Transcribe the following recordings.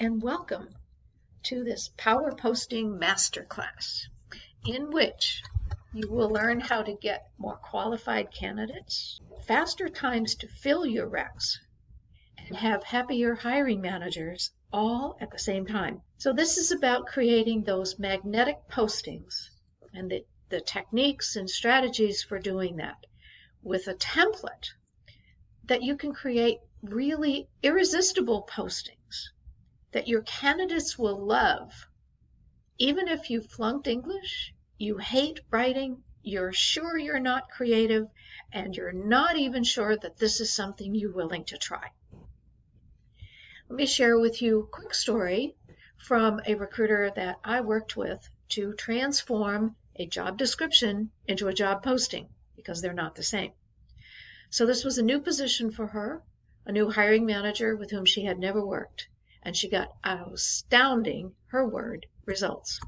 and welcome to this Power Posting Masterclass, in which you will learn how to get more qualified candidates, faster times to fill your recs, and have happier hiring managers all at the same time. So this is about creating those magnetic postings and the techniques and strategies for doing that with a template that you can create really irresistible postings that your candidates will love. Even if you flunked English, you hate writing, you're sure you're not creative, and you're not even sure that this is something you're willing to try. Let me share with you a quick story from a recruiter that I worked with to transform a job description into a job posting, because they're not the same. So this was a new position for her, a new hiring manager with whom she had never worked, and she got astounding, her word, results.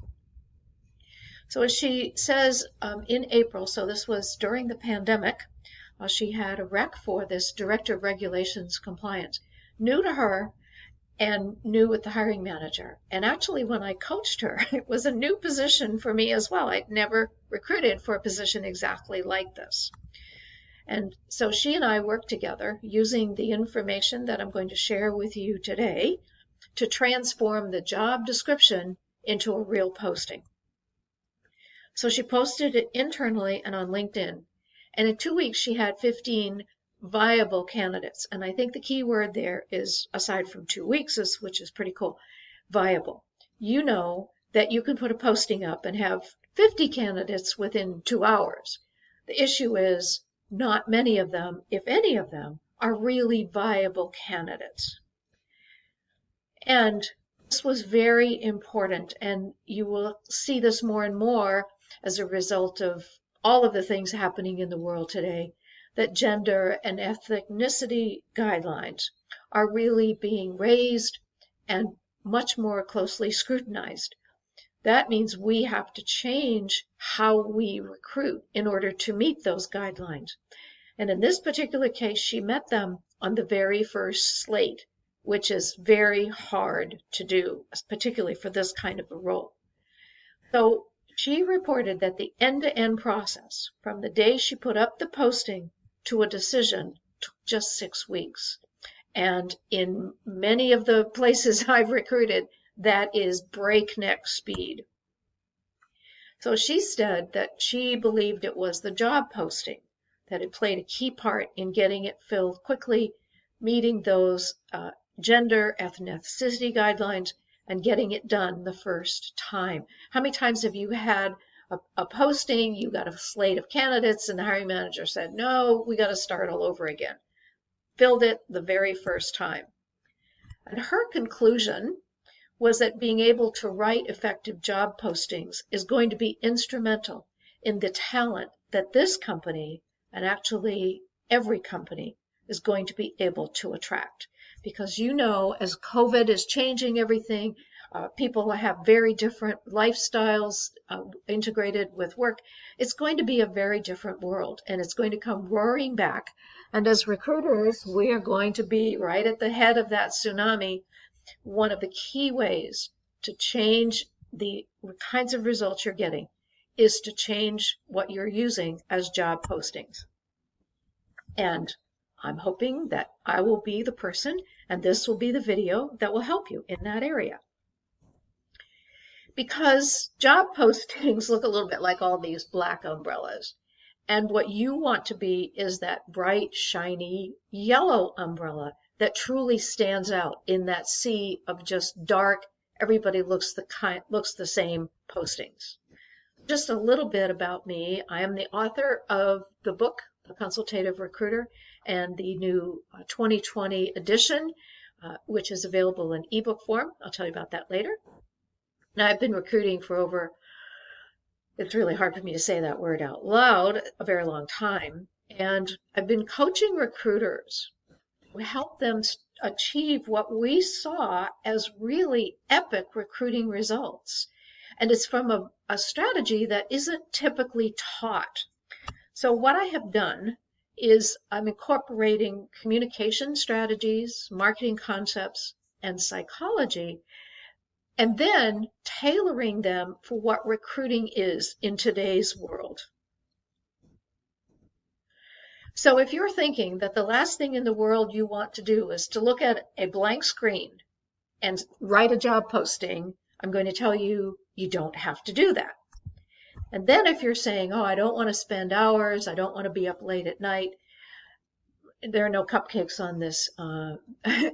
So as she says in April, so this was during the pandemic, she had a rec for this Director of Regulations Compliance, new to her and new with the hiring manager. And actually when I coached her, it was a new position for me as well. I'd never recruited for a position exactly like this. And so she and I worked together using the information that I'm going to share with you today to transform the job description into a real posting. So she posted it internally and on LinkedIn. And in 2 weeks, she had 15 viable candidates. And I think the key word there is, aside from 2 weeks, which is pretty cool, viable. You know that you can put a posting up and have 50 candidates within 2 hours. The issue is not many of them, if any of them, are really viable candidates. And this was very important, and you will see this more and more as a result of all of the things happening in the world today, that gender and ethnicity guidelines are really being raised and much more closely scrutinized. That means we have to change how we recruit in order to meet those guidelines. And in this particular case, she met them on the very first slate, which is very hard to do, particularly for this kind of a role. So she reported that the end-to-end process, from the day she put up the posting to a decision, took just 6 weeks. And in many of the places I've recruited, that is breakneck speed. So she said that she believed it was the job posting that had played a key part in getting it filled quickly, meeting those gender, ethnicity guidelines, and getting it done the first time. How many times have you had a posting, you got a slate of candidates, and the hiring manager said, no, we got to start all over again? Filled it the very first time. And her conclusion was that being able to write effective job postings is going to be instrumental in the talent that this company, and actually every company, is going to be able to attract. Because you know, as COVID is changing everything, people have very different lifestyles integrated with work. It's going to be a very different world, and it's going to come roaring back. And as recruiters, we are going to be right at the head of that tsunami. One of the key ways to change the kinds of results you're getting is to change what you're using as job postings. And I'm hoping that I will be the person, and this will be the video that will help you in that area. Because job postings look a little bit like all these black umbrellas. And what you want to be is that bright, shiny, yellow umbrella that truly stands out in that sea of just dark, everybody looks the same postings. Just a little bit about me. I am the author of the book, The Consultative Recruiter, and the new 2020 edition, which is available in ebook form. I'll tell you about that later. Now, I've been recruiting for over, it's really hard for me to say that word out loud, a very long time. And I've been coaching recruiters to help them achieve what we saw as really epic recruiting results. And it's from a strategy that isn't typically taught. So what I have done is I'm incorporating communication strategies, marketing concepts, and psychology, and then tailoring them for what recruiting is in today's world. So if you're thinking that the last thing in the world you want to do is to look at a blank screen and write a job posting, I'm going to tell you, you don't have to do that. And then if you're saying, oh, I don't want to spend hours, I don't want to be up late at night, there are no cupcakes on this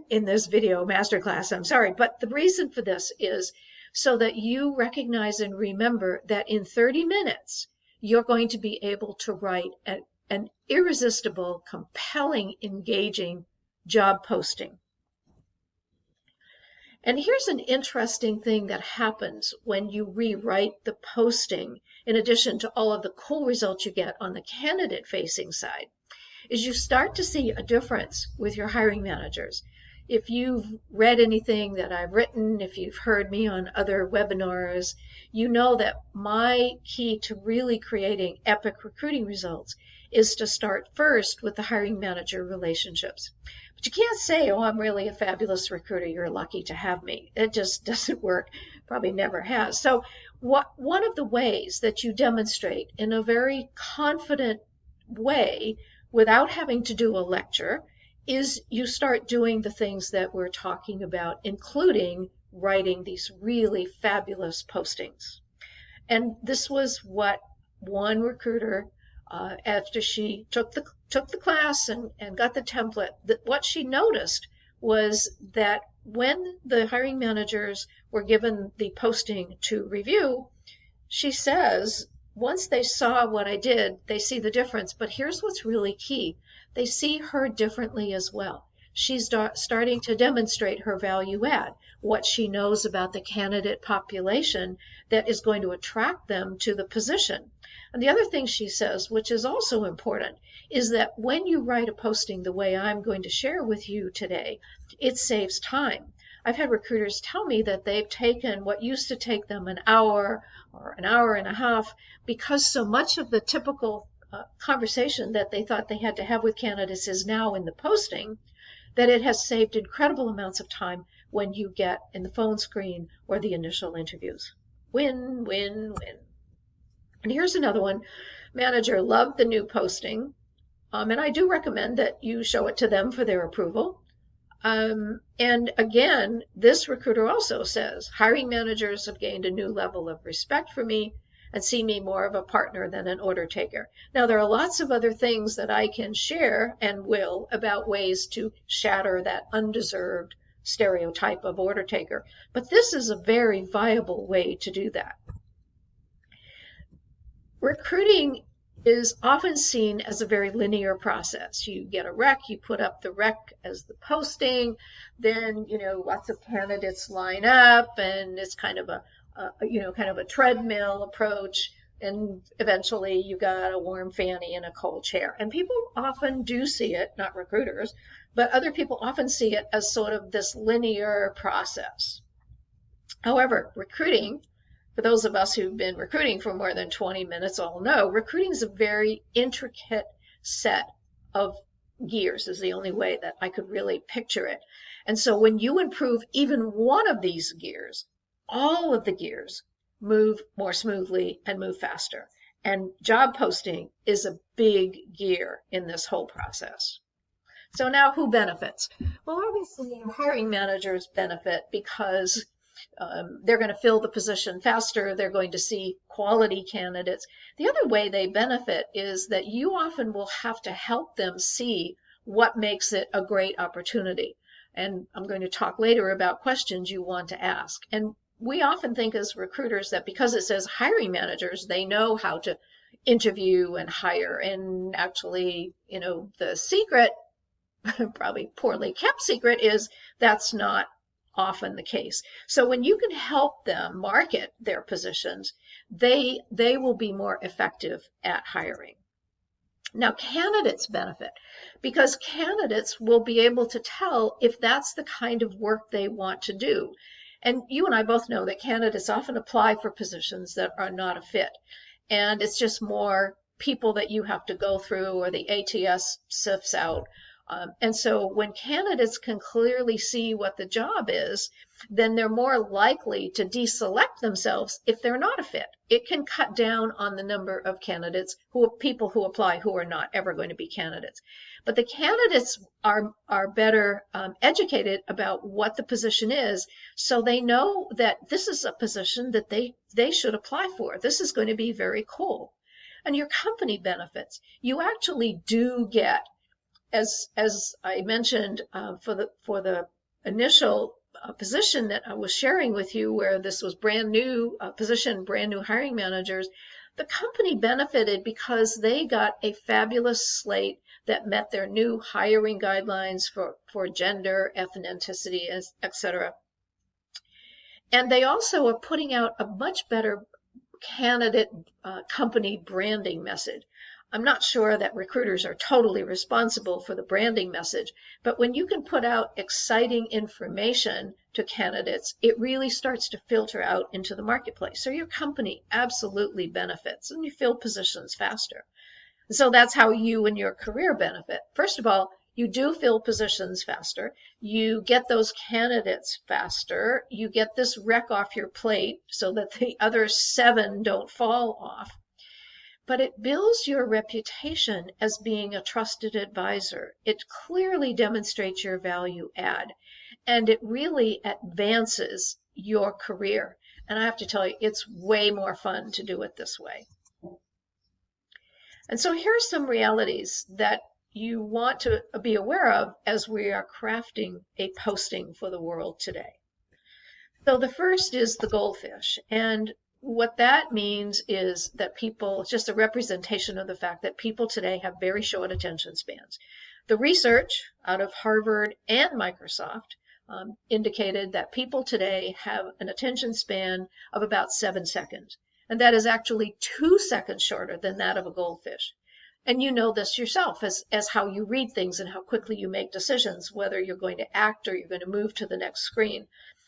in this video masterclass, I'm sorry. But the reason for this is so that you recognize and remember that in 30 minutes, you're going to be able to write an irresistible, compelling, engaging job posting. And here's an interesting thing that happens when you rewrite the posting, in addition to all of the cool results you get on the candidate-facing side, is you start to see a difference with your hiring managers. If you've read anything that I've written, if you've heard me on other webinars, you know that my key to really creating epic recruiting results is to start first with the hiring manager relationships. But you can't say, oh, I'm really a fabulous recruiter, you're lucky to have me. It just doesn't work, probably never has. So one of the ways that you demonstrate in a very confident way without having to do a lecture is you start doing the things that we're talking about, including writing these really fabulous postings. And this was what one recruiter, after she took the class and got the template, that what she noticed was that when the hiring managers were given the posting to review, she says, once they saw what I did, they see the difference. But here's what's really key. They see her differently as well. She's starting to demonstrate her value add, what she knows about the candidate population that is going to attract them to the position. And the other thing she says, which is also important, is that when you write a posting the way I'm going to share with you today, it saves time. I've had recruiters tell me that they've taken what used to take them an hour or an hour and a half, because so much of the typical conversation that they thought they had to have with candidates is now in the posting, that it has saved incredible amounts of time when you get in the phone screen or the initial interviews. Win, win, win. And here's another one. Manager loved the new posting, and I do recommend that you show it to them for their approval. And again, this recruiter also says, hiring managers have gained a new level of respect for me and see me more of a partner than an order taker. Now, there are lots of other things that I can share and will about ways to shatter that undeserved stereotype of order taker, but this is a very viable way to do that. Recruiting is often seen as a very linear process. You get a rec, you put up the rec as the posting, then, lots of candidates line up, and it's kind of a treadmill approach, and eventually you got a warm fanny and a cold chair. And people often do see it, not recruiters, but other people often see it as sort of this linear process. However, recruiting, for those of us who've been recruiting for more than 20 minutes all know, recruiting is a very intricate set of gears, is the only way that I could really picture it. And so when you improve even one of these gears, all of the gears move more smoothly and move faster. And job posting is a big gear in this whole process. So now who benefits? Well, obviously hiring managers benefit because they're going to fill the position faster. They're going to see quality candidates. The other way they benefit is that you often will have to help them see what makes it a great opportunity. And I'm going to talk later about questions you want to ask. And we often think as recruiters that because it says hiring managers, they know how to interview and hire. And actually, the secret, probably poorly kept secret, is that's not often the case. So when you can help them market their positions, they will be more effective at hiring. Now, candidates benefit because candidates will be able to tell if that's the kind of work they want to do. And you and I both know that candidates often apply for positions that are not a fit. And it's just more people that you have to go through, or the ATS sifts out And so when candidates can clearly see what the job is, then they're more likely to deselect themselves if they're not a fit. It can cut down on the number of candidates people who apply who are not ever going to be candidates. But the candidates are better educated about what the position is, so they know that this is a position that they should apply for. This is going to be very cool. And your company benefits. You actually do get, as I mentioned, for the initial position that I was sharing with you, where this was brand new position, brand new hiring managers, the company benefited because they got a fabulous slate that met their new hiring guidelines for gender, ethnicity, etc. And they also are putting out a much better candidate company branding message. I'm not sure that recruiters are totally responsible for the branding message, but when you can put out exciting information to candidates, it really starts to filter out into the marketplace. So your company absolutely benefits, and you fill positions faster. So that's how you and your career benefit. First of all, you do fill positions faster. You get those candidates faster. You get this wreck off your plate so that the other 7 don't fall off. But it builds your reputation as being a trusted advisor. It clearly demonstrates your value add, and it really advances your career. And I have to tell you, it's way more fun to do it this way. And so here are some realities that you want to be aware of as we are crafting a posting for the world today. So the first is the goldfish. And what that means is that people, it's just a representation of the fact that people today have very short attention spans. The research out of Harvard and Microsoft indicated that people today have an attention span of about 7 seconds. And that is actually 2 seconds shorter than that of a goldfish. And you know this yourself as how you read things and how quickly you make decisions, whether you're going to act or you're going to move to the next screen.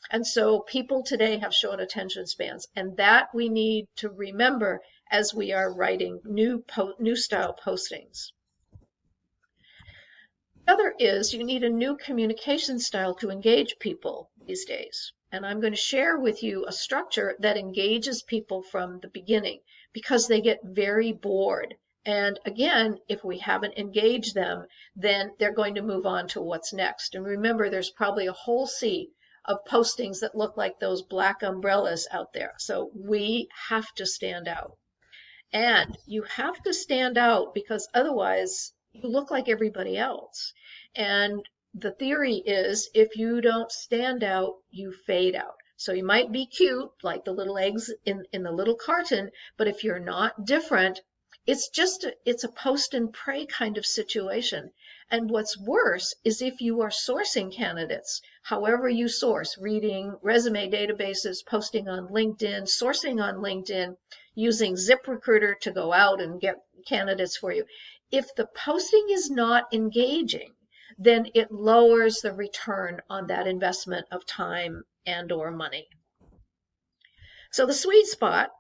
And so people today have short attention spans, and that we need to remember as we are writing new style postings. The other is you need a new communication style to engage people these days. And I'm going to share with you a structure that engages people from the beginning because they get very bored. And again, if we haven't engaged them, then they're going to move on to what's next. And remember, there's probably a whole sea of postings that look like those black umbrellas out there. So we have to stand out. And you have to stand out because otherwise you look like everybody else. And the theory is if you don't stand out, you fade out. So you might be cute, like the little eggs in the little carton, but if you're not different, it's a post and pray kind of situation. And what's worse is if you are sourcing candidates, however you source, reading resume databases, posting on LinkedIn, sourcing on LinkedIn, using ZipRecruiter to go out and get candidates for you. If the posting is not engaging, then it lowers the return on that investment of time and or money. So the sweet spot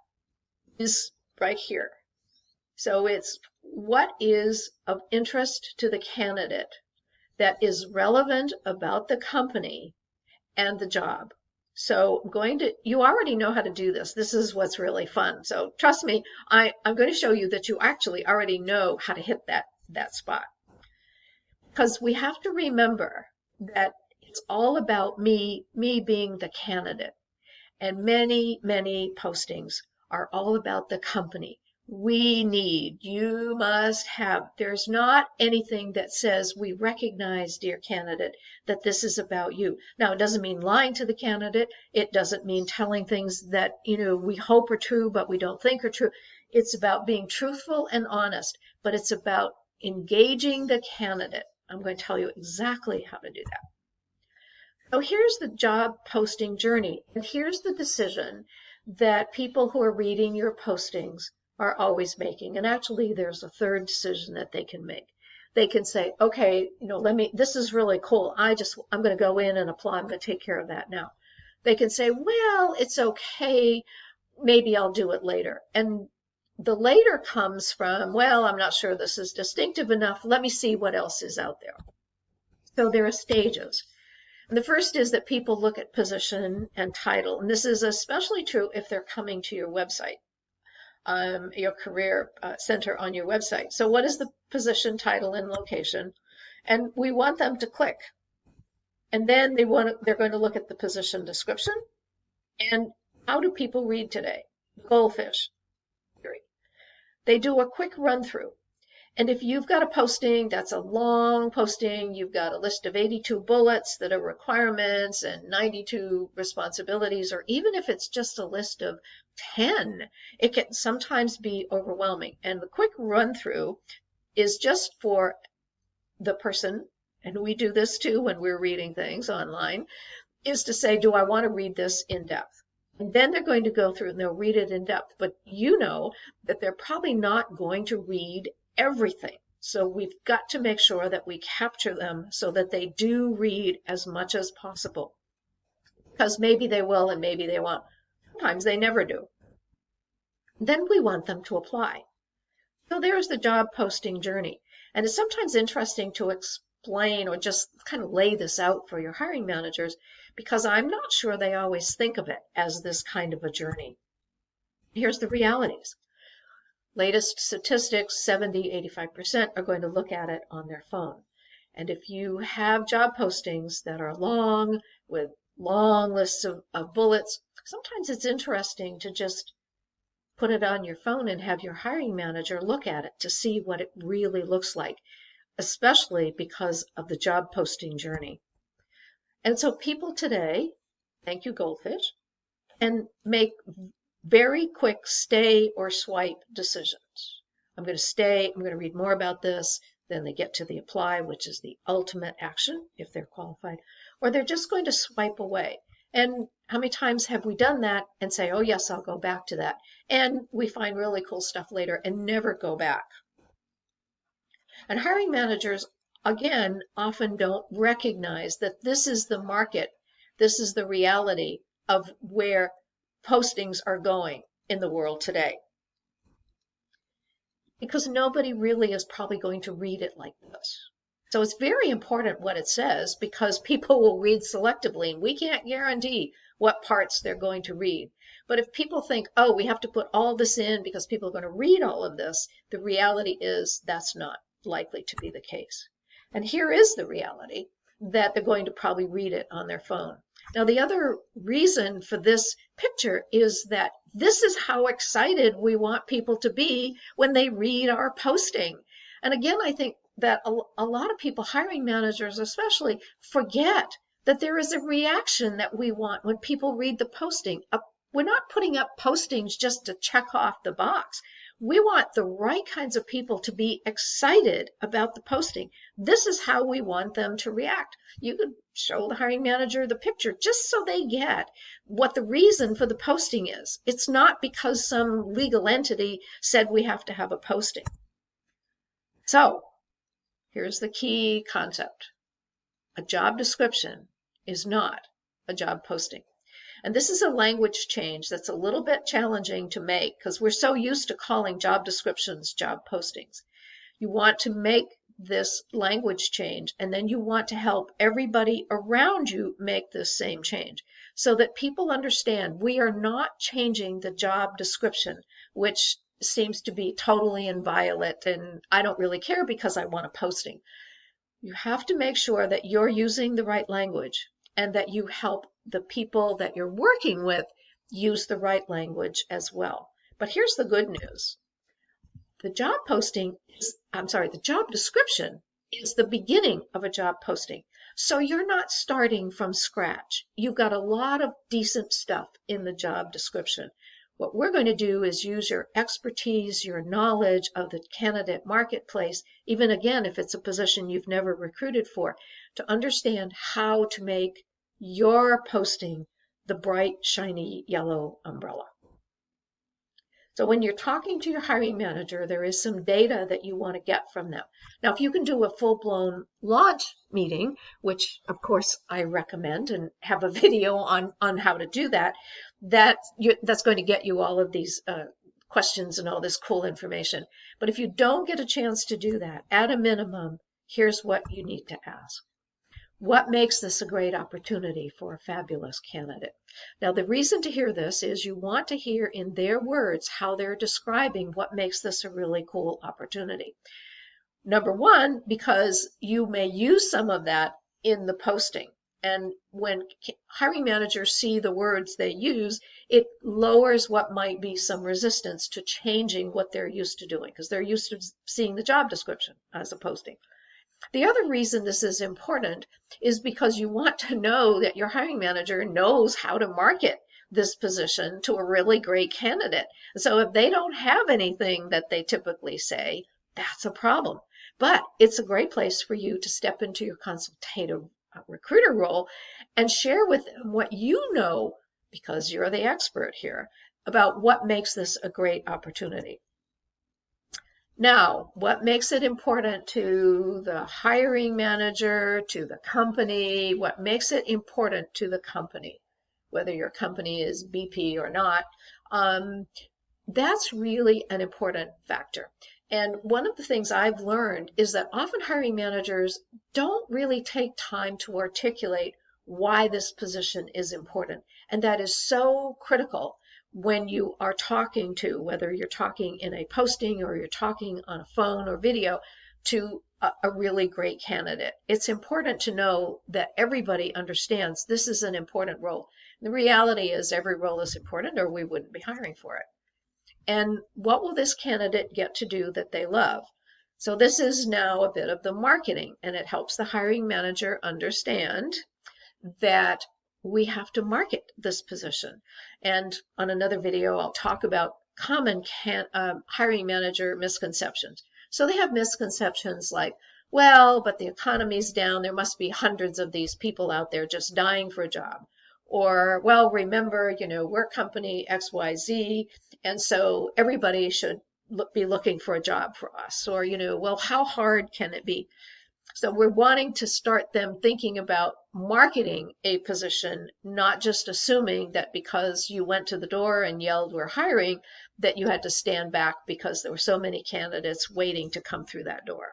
is right here. So it's what is of interest to the candidate that is relevant about the company and the job. So you already know how to do this. This is what's really fun. So trust me, I'm going to show you that you actually already know how to hit that spot. Because we have to remember that it's all about me being the candidate. And many, many postings are all about the company. You must have, there's not anything that says we recognize, dear candidate, that this is about you. Now, it doesn't mean lying to the candidate. It doesn't mean telling things that, we hope are true, but we don't think are true. It's about being truthful and honest, but it's about engaging the candidate. I'm going to tell you exactly how to do that. So here's the job posting journey, and here's the decision that people who are reading your postings are always making. And actually, there's a third decision that they can make. They can say, okay, this is really cool. I'm going to go in and apply. I'm going to take care of that now. They can say, well, it's okay. Maybe I'll do it later. And the later comes from, well, I'm not sure this is distinctive enough. Let me see what else is out there. So there are stages. And the first is that people look at position and title. And this is especially true if they're coming to your website, your career center on your website. So what is the position, title, and location? And we want them to click. And then they're going to look at the position description. And how do people read today? Goldfish theory. They do a quick run through. And if you've got a posting that's a long posting, you've got a list of 82 bullets that are requirements and 92 responsibilities, or even if it's just a list of 10, it can sometimes be overwhelming. And the quick run through is just for the person, and we do this too when we're reading things online, is to say, do I want to read this in depth? And then they're going to go through and they'll read it in depth, but you know that they're probably not going to read everything. So we've got to make sure that we capture them so that they do read as much as possible. Because maybe they will and maybe they won't. Sometimes they never do. Then we want them to apply. So there's the job posting journey. And it's sometimes interesting to explain or just kind of lay this out for your hiring managers, because I'm not sure they always think of it as this kind of a journey. Here's the realities. Latest statistics, 70–85% are going to look at it on their phone. And if you have job postings that are long, with long lists of bullets, sometimes it's interesting to just put it on your phone and have your hiring manager look at it to see what it really looks like, especially because of the job posting journey. And so people today, thank you Goldfish, can make very quick stay or swipe decisions. I'm going to stay, I'm going to read more about this. Then they get to the apply, which is the ultimate action if they're qualified, or they're just going to swipe away. And how many times have we done that and say, oh yes, I'll go back to that. And we find really cool stuff later and never go back. And hiring managers, again, often don't recognize that this is the market. This is the reality of where postings are going in the world today. Because nobody really is probably going to read it like this. So it's very important what it says, because people will read selectively, and we can't guarantee what parts they're going to read. But if people think, oh, we have to put all this in because people are going to read all of this, the reality is that's not likely to be the case. And here is the reality, that they're going to probably read it on their phone. Now, the other reason for this picture is that this is how excited we want people to be when they read our posting. And again, I think that a lot of people, hiring managers especially, forget that there is a reaction that we want when people read the posting. We're not putting up postings just to check off the box. We want the right kinds of people to be excited about the posting. This is how we want them to react. You could show the hiring manager the picture just so they get what the reason for the posting is. It's not because some legal entity said we have to have a posting. So here's the key concept. A job description is not a job posting. And this is a language change that's a little bit challenging to make because we're so used to calling job descriptions job postings. You want to make this language change, and then you want to help everybody around you make this same change so that people understand we are not changing the job description, which seems to be totally inviolate and I don't really care because I want a posting. You have to make sure that you're using the right language and that you help the people that you're working with use the right language as well. But here's the good news. The job description is the beginning of a job posting. So you're not starting from scratch. You've got a lot of decent stuff in the job description. What we're going to do is use your expertise, your knowledge of the candidate marketplace, even again, if it's a position you've never recruited for, to understand how to make your posting the bright, shiny yellow umbrella. So when you're talking to your hiring manager, there is some data that you want to get from them. Now, if you can do a full-blown launch meeting, which of course I recommend and have a video on how to do that, that's going to get you all of these questions and all this cool information. But if you don't get a chance to do that, at a minimum, here's what you need to ask. What makes this a great opportunity for a fabulous candidate? Now, the reason to hear this is you want to hear in their words how they're describing what makes this a really cool opportunity. Number one, because you may use some of that in the posting. And when hiring managers see the words they use, it lowers what might be some resistance to changing what they're used to doing, because they're used to seeing the job description as a posting. The other reason this is important is because you want to know that your hiring manager knows how to market this position to a really great candidate. So if they don't have anything that they typically say, that's a problem. But it's a great place for you to step into your consultative recruiter role and share with them what you know, because you're the expert here, about what makes this a great opportunity. Now, what makes it important to the hiring manager, to the company? What makes it important to the company, whether your company is BP or not? That's really an important factor. And one of the things I've learned is that often hiring managers don't really take time to articulate why this position is important. And that is so critical when you are talking to, whether you're talking in a posting or you're talking on a phone or video, to a really great candidate. It's important to know that everybody understands this is an important role. The reality is every role is important or we wouldn't be hiring for it. And what will this candidate get to do that they love? So this is now a bit of the marketing, and it helps the hiring manager understand that we have to market this position. And on another video, I'll talk about common hiring manager misconceptions. So they have misconceptions like, well, but the economy's down. There must be hundreds of these people out there just dying for a job. Or, well, remember, we're company XYZ, and so everybody should be looking for a job for us. Or, well, how hard can it be? So we're wanting to start them thinking about marketing a position, not just assuming that because you went to the door and yelled, we're hiring, that you had to stand back because there were so many candidates waiting to come through that door.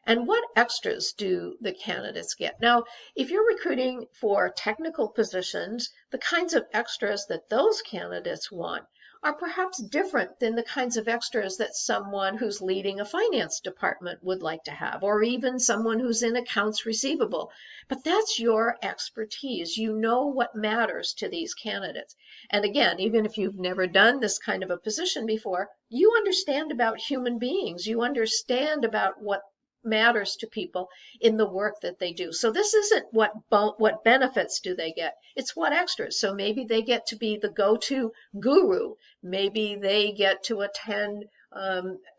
And what extras do the candidates get? Now, if you're recruiting for technical positions, the kinds of extras that those candidates want are perhaps different than the kinds of extras that someone who's leading a finance department would like to have, or even someone who's in accounts receivable. But that's your expertise. You know what matters to these candidates. And again, even if you've never done this kind of a position before, you understand about human beings. You understand about what matters to people in the work that they do. So this isn't what benefits do they get, it's what extras. So maybe they get to be the go-to guru, maybe they get to attend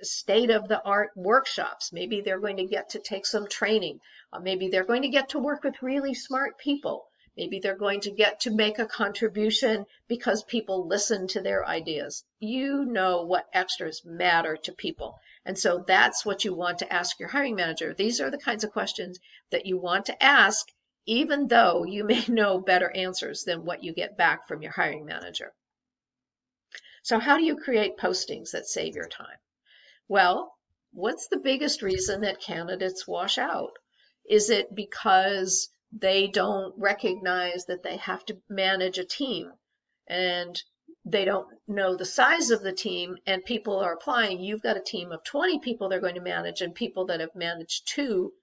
state-of-the-art workshops, maybe they're going to get to take some training, maybe they're going to get to work with really smart people, maybe they're going to get to make a contribution because people listen to their ideas. You know what extras matter to people. And so that's what you want to ask your hiring manager. These are the kinds of questions that you want to ask, even though you may know better answers than what you get back from your hiring manager. So how do you create postings that save your time? Well, what's the biggest reason that candidates wash out? Is it because they don't recognize that they have to manage a team and they don't know the size of the team and people are applying? You've got a team of 20 people they're going to manage and people that have managed 2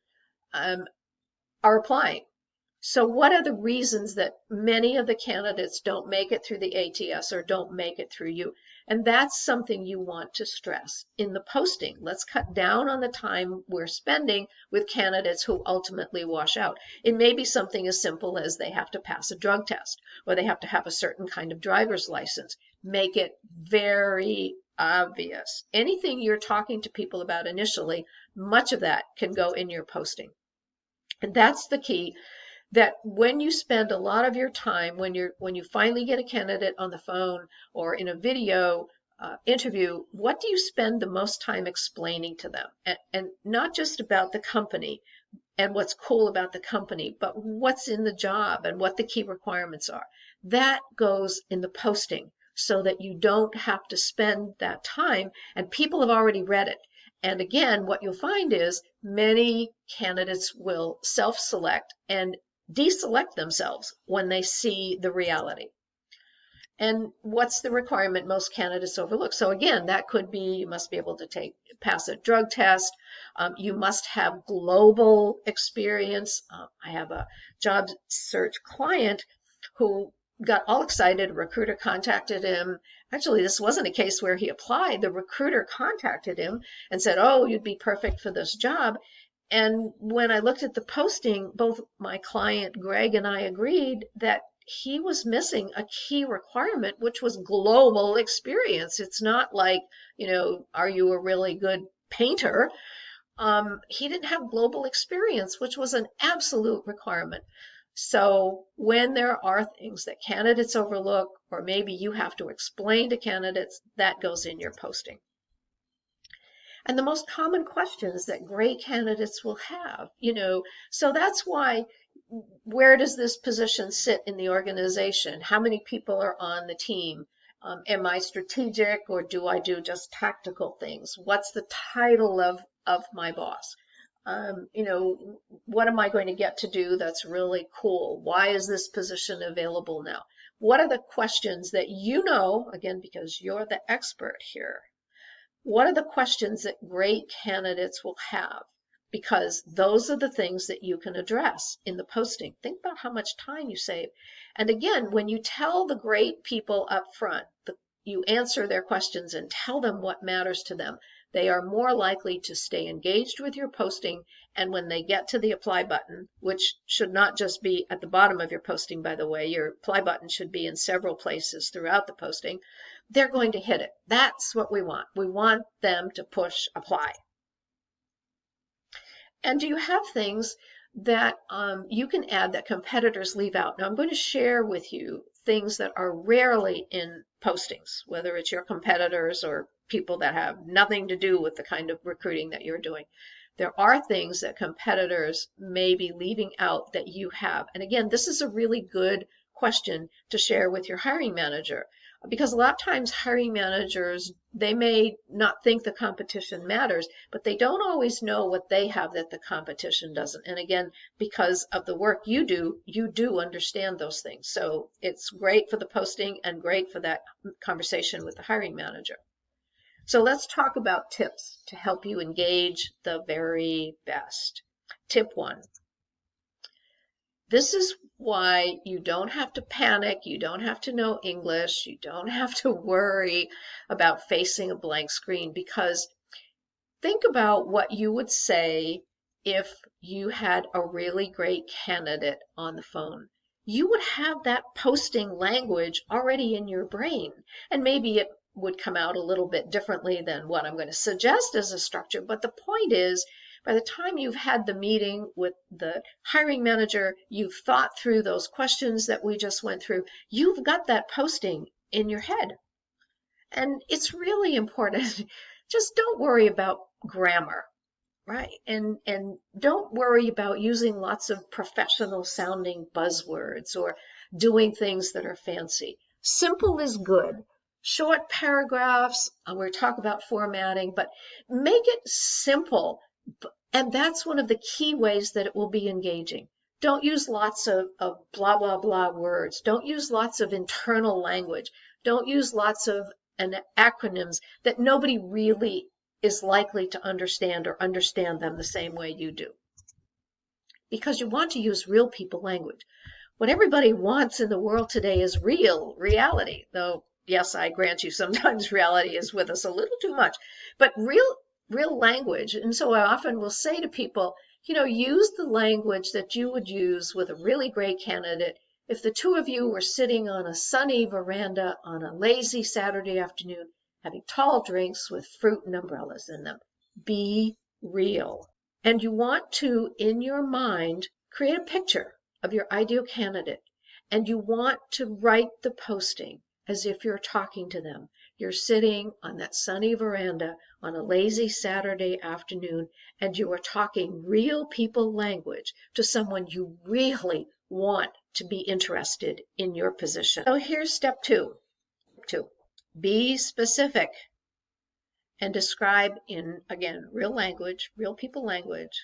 are applying. So what are the reasons that many of the candidates don't make it through the ATS or don't make it through you? And that's something you want to stress in the posting. Let's cut down on the time we're spending with candidates who ultimately wash out. It may be something as simple as they have to pass a drug test or they have to have a certain kind of driver's license. Make it very obvious. Anything you're talking to people about initially, much of that can go in your posting. And that's the key. That when you spend a lot of your time, when you finally get a candidate on the phone or in a video interview, what do you spend the most time explaining to them? And not just about the company and what's cool about the company, but what's in the job and what the key requirements are. That goes in the posting so that you don't have to spend that time, and people have already read it. And again, what you'll find is many candidates will self-select and deselect themselves when they see the reality. And what's the requirement most candidates overlook? So again, that could be you must be able to pass a drug test. You must have global experience. I have a job search client who got all excited. A recruiter contacted him. Actually, this wasn't a case where he applied. The recruiter contacted him and said, "Oh, you'd be perfect for this job." And when I looked at the posting, both my client Greg and I agreed that he was missing a key requirement, which was global experience. It's not like, are you a really good painter? He didn't have global experience, which was an absolute requirement. So when there are things that candidates overlook, or maybe you have to explain to candidates, that goes in your posting. And the most common questions that great candidates will have, so that's why, where does this position sit in the organization? How many people are on the team? Am I strategic, or do I do just tactical things? What's the title of my boss? What am I going to get to do that's really cool? Why is this position available now? What are the questions that again, because you're the expert here, what are the questions that great candidates will have? Because those are the things that you can address in the posting. Think about how much time you save. And again, when you tell the great people up front, you answer their questions and tell them what matters to them, they are more likely to stay engaged with your posting. And when they get to the apply button, which should not just be at the bottom of your posting, by the way, your apply button should be in several places throughout the posting, they're going to hit it. That's what we want. We want them to push apply. And do you have things that you can add that competitors leave out? Now, I'm going to share with you things that are rarely in postings, whether it's your competitors or people that have nothing to do with the kind of recruiting that you're doing. There are things that competitors may be leaving out that you have. And again, this is a really good question to share with your hiring manager, because a lot of times hiring managers, they may not think the competition matters, but they don't always know what they have that the competition doesn't. And again, because of the work you do understand those things. So it's great for the posting and great for that conversation with the hiring manager. So let's talk about tips to help you engage the very best. Tip 1. This is why you don't have to panic, you don't have to know English, you don't have to worry about facing a blank screen, because think about what you would say if you had a really great candidate on the phone. You would have that posting language already in your brain, and maybe it would come out a little bit differently than what I'm going to suggest as a structure, but the point is, by the time you've had the meeting with the hiring manager, you've thought through those questions that we just went through, you've got that posting in your head. And it's really important. Just don't worry about grammar, right? And don't worry about using lots of professional sounding buzzwords or doing things that are fancy. Simple is good. Short paragraphs, we'll talk about formatting, but make it simple. And that's one of the key ways that it will be engaging. Don't use lots of blah, blah, blah words. Don't use lots of internal language. Don't use lots of acronyms that nobody really is likely to understand or understand them the same way you do. Because you want to use real people language. What everybody wants in the world today is reality. Though, yes, I grant you sometimes reality is with us a little too much. But real language. And so I often will say to people, use the language that you would use with a really great candidate if the two of you were sitting on a sunny veranda on a lazy Saturday afternoon, having tall drinks with fruit and umbrellas in them. Be real. And you want to, in your mind, create a picture of your ideal candidate. And you want to write the posting as if you're talking to them. You're sitting on that sunny veranda on a lazy Saturday afternoon, and you are talking real people language to someone you really want to be interested in your position. So here's step 2. Be specific. and describe in, again, real language, real people language,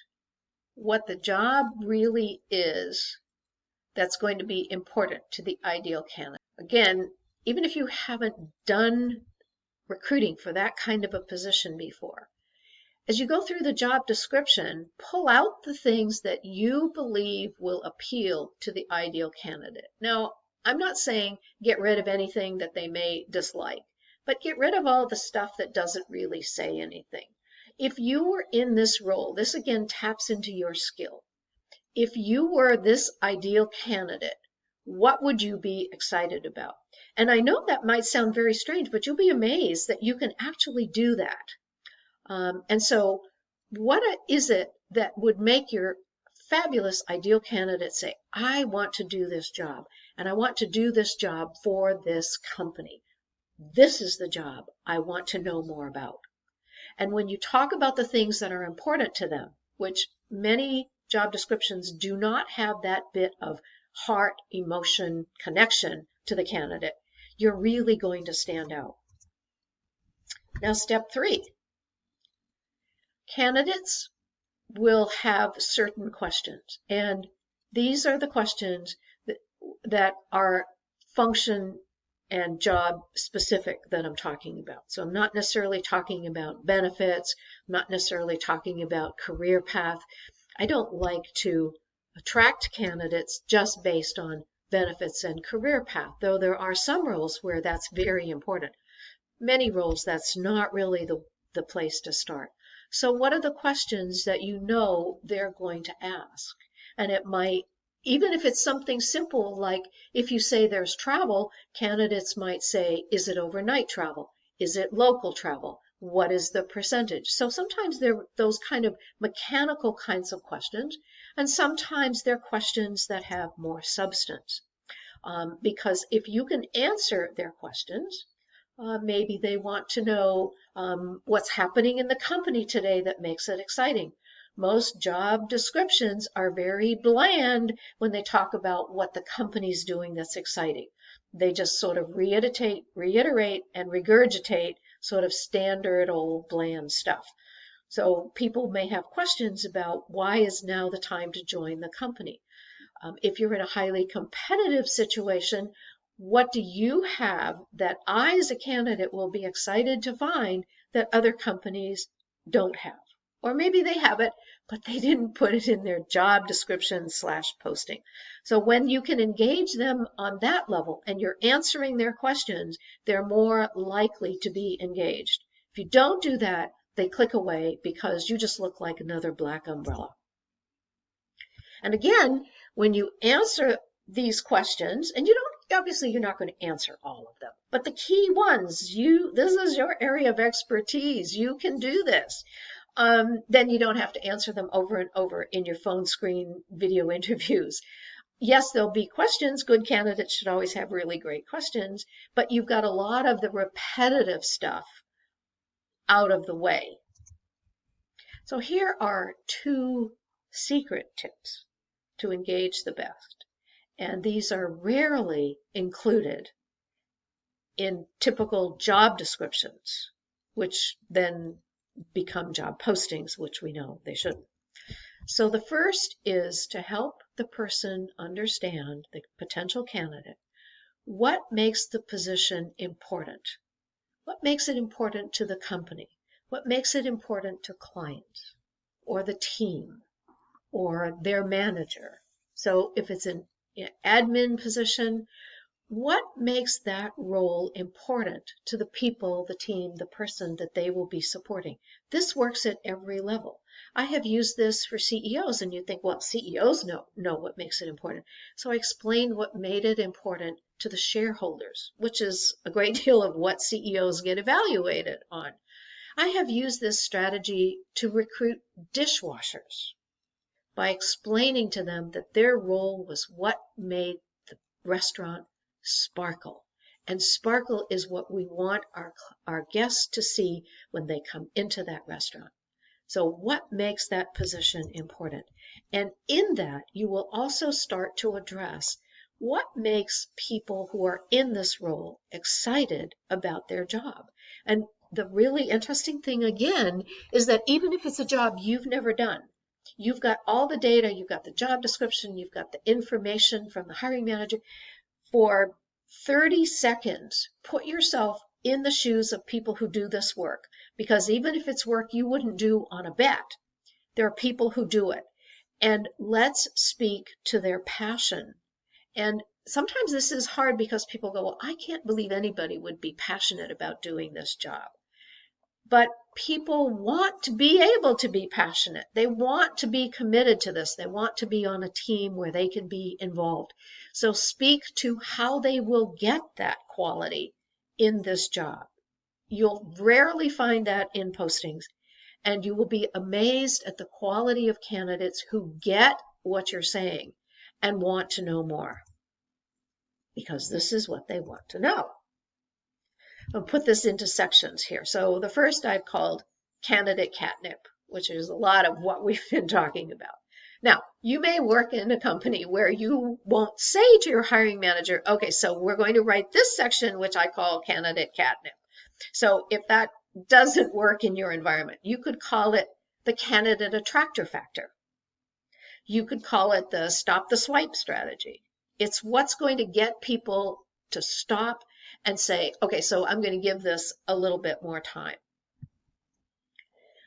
what the job really is that's going to be important to the ideal candidate. Again, even if you haven't done recruiting for that kind of a position before, as you go through the job description, pull out the things that you believe will appeal to the ideal candidate. Now, I'm not saying get rid of anything that they may dislike, but get rid of all the stuff that doesn't really say anything. If you were in this role, this again taps into your skill. If you were this ideal candidate, what would you be excited about? And I know that might sound very strange, but you'll be amazed that you can actually do that. And so what is it that would make your fabulous ideal candidate say, I want to do this job, and I want to do this job for this company. This is the job I want to know more about. And when you talk about the things that are important to them, which many job descriptions do not have that bit of heart, emotion, connection to the candidate, you're really going to stand out. Now, step 3. Candidates will have certain questions, and these are the questions that are function and job specific that I'm talking about. So I'm not necessarily talking about benefits, I'm not necessarily talking about career path. I don't like to attract candidates just based on benefits and career path, though there are some roles where that's very important. Many roles, that's not really the place to start. So what are the questions that you know they're going to ask? And it might, even if it's something simple, like if you say there's travel, candidates might say, is it overnight travel? Is it local travel? What is the percentage? So sometimes they're those kind of mechanical kinds of questions, and sometimes they're questions that have more substance. Because if you can answer their questions, maybe they want to know what's happening in the company today that makes it exciting. Most job descriptions are very bland when they talk about what the company's doing that's exciting. They just sort of reiterate and regurgitate sort of standard old bland stuff. So people may have questions about why is now the time to join the company. If you're in a highly competitive situation, what do you have that I, as a candidate, will be excited to find that other companies don't have? Or maybe they have it, but they didn't put it in their job description / posting. So when you can engage them on that level and you're answering their questions, they're more likely to be engaged. If you don't do that, they click away because you just look like another black umbrella. And again, when you answer these questions, and obviously you're not going to answer all of them, but the key ones, this is your area of expertise, you can do this. Then you don't have to answer them over and over in your phone screen video interviews. Yes, there'll be questions. Good candidates should always have really great questions, but you've got a lot of the repetitive stuff out of the way. So here are 2 secret tips to engage the best. And these are rarely included in typical job descriptions, which then become job postings, which we know they shouldn't. So the first is to help the person understand, the potential candidate, what makes the position important? What makes it important to the company? What makes it important to clients or the team or their manager? So if it's an admin position, what makes that role important to the people, the team, the person that they will be supporting? This works at every level. I have used this for CEOs, and you think, well, CEOs know what makes it important. So I explained what made it important to the shareholders, which is a great deal of what CEOs get evaluated on. I have used this strategy to recruit dishwashers by explaining to them that their role was what made the restaurant sparkle. And sparkle is what we want our guests to see when they come into that restaurant. So what makes that position important? And in that, you will also start to address what makes people who are in this role excited about their job. And the really interesting thing again is that even if it's a job you've never done, you've got all the data, you've got the job description, you've got the information from the hiring manager. For 30 seconds, put yourself in the shoes of people who do this work, because even if it's work you wouldn't do on a bet, there are people who do it. And let's speak to their passion. And sometimes this is hard because people go, well, I can't believe anybody would be passionate about doing this job. But people want to be able to be passionate. They want to be committed to this. They want to be on a team where they can be involved. So speak to how they will get that quality in this job. You'll rarely find that in postings, and you will be amazed at the quality of candidates who get what you're saying and want to know more, because this is what they want to know. I'll put this into sections here. So the first I've called candidate catnip, which is a lot of what we've been talking about. Now, you may work in a company where you won't say to your hiring manager, okay, so we're going to write this section, which I call candidate catnip. So if that doesn't work in your environment, you could call it the candidate attractor factor. You could call it the stop the swipe strategy. It's what's going to get people to stop and say, okay, so I'm going to give this a little bit more time.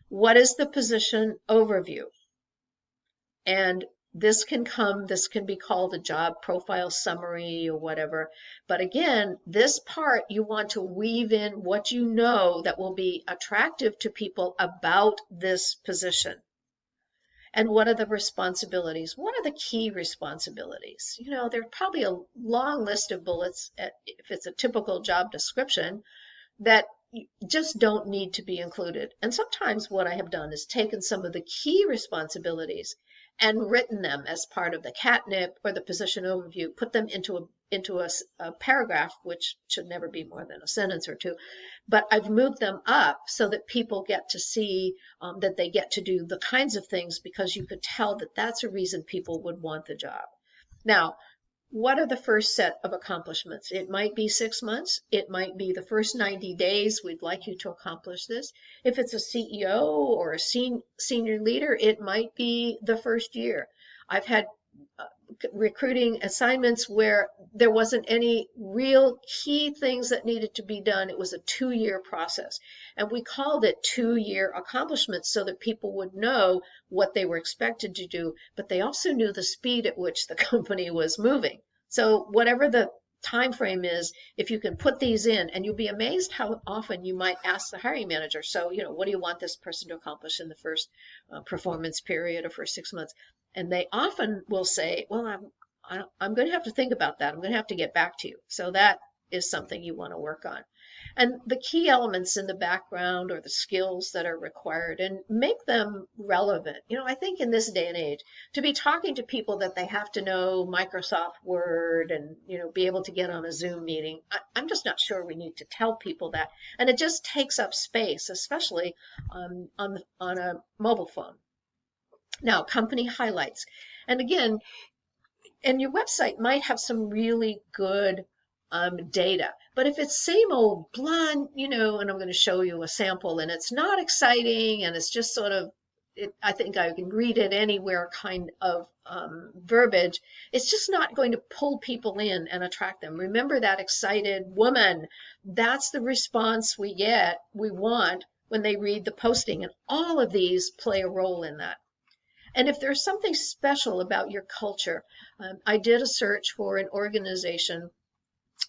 What is the position overview? And this can be called a job profile summary or whatever. But again, this part, you want to weave in what you know that will be attractive to people about this position. And what are the responsibilities? What are the key responsibilities? You know, there's probably a long list of bullets, if it's a typical job description, that just don't need to be included. And sometimes what I have done is taken some of the key responsibilities and written them as part of the catnip or the position overview, put them into a paragraph, which should never be more than a sentence or two. But I've moved them up so that people get to see that they get to do the kinds of things, because you could tell that that's a reason people would want the job. Now, what are the first set of accomplishments? It might be 6 months. It might be the first 90 days. We'd like you to accomplish this. If it's a CEO or a senior leader, it might be the first year. I've had recruiting assignments where there wasn't any real key things that needed to be done. It was a 2-year process. And we called it 2-year accomplishments so that people would know what they were expected to do, but they also knew the speed at which the company was moving. So whatever the time frame is, if you can put these in, and you'll be amazed how often you might ask the hiring manager, so, you know, what do you want this person to accomplish in the first performance period or first 6 months? And they often will say, well, I'm going to have to think about that. I'm going to have to get back to you. So that is something you want to work on. And the key elements in the background or the skills that are required, and make them relevant. You know, I think in this day and age, to be talking to people that they have to know Microsoft Word and, you know, be able to get on a Zoom meeting, I'm just not sure we need to tell people that. And it just takes up space, especially on a mobile phone. Now, company highlights. And again, and your website might have some really good data. But if it's same old blunt, you know, and I'm going to show you a sample, and it's not exciting, and it's just sort of, I think I can read it anywhere kind of verbiage, it's just not going to pull people in and attract them. Remember that excited woman. That's the response we want when they read the posting. And all of these play a role in that. And if there's something special about your culture, I did a search for an organization,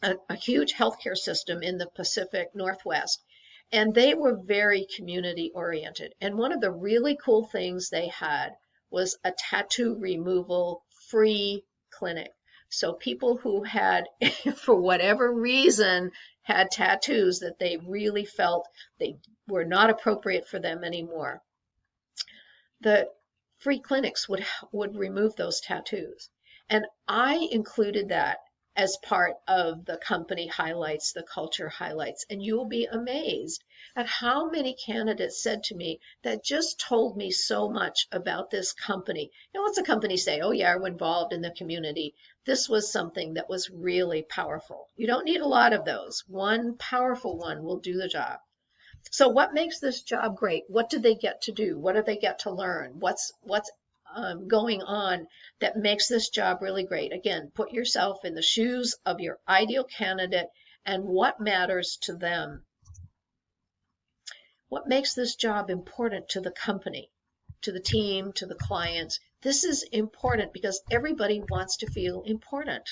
a huge healthcare system in the Pacific Northwest, and they were very community oriented. And one of the really cool things they had was a tattoo removal free clinic. So people who had, for whatever reason, had tattoos that they really felt they were not appropriate for them anymore, the free clinics would remove those tattoos. And I included that as part of the company highlights, the culture highlights. And you will be amazed at how many candidates said to me that just told me so much about this company. You know, what's a company say? Oh yeah, we're involved in the community. This was something that was really powerful. You don't need a lot of those. One powerful one will do the job. So what makes this job great? What do they get to do? What do they get to learn? What's going on that makes this job really great? Again, put yourself in the shoes of your ideal candidate and what matters to them. What makes this job important to the company, to the team, to the clients? This is important because everybody wants to feel important.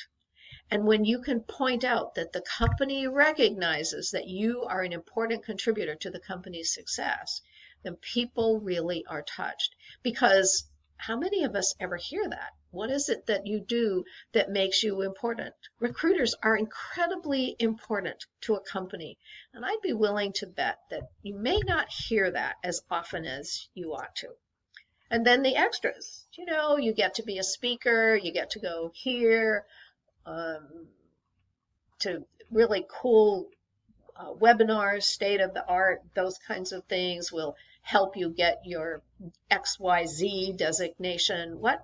And when you can point out that the company recognizes that you are an important contributor to the company's success, then people really are touched. Because how many of us ever hear that? What is it that you do that makes you important? Recruiters are incredibly important to a company. And I'd be willing to bet that you may not hear that as often as you ought to. And then the extras, you get to be a speaker, you get to go here, to really cool webinars, state of the art, those kinds of things will help you get your XYZ designation. What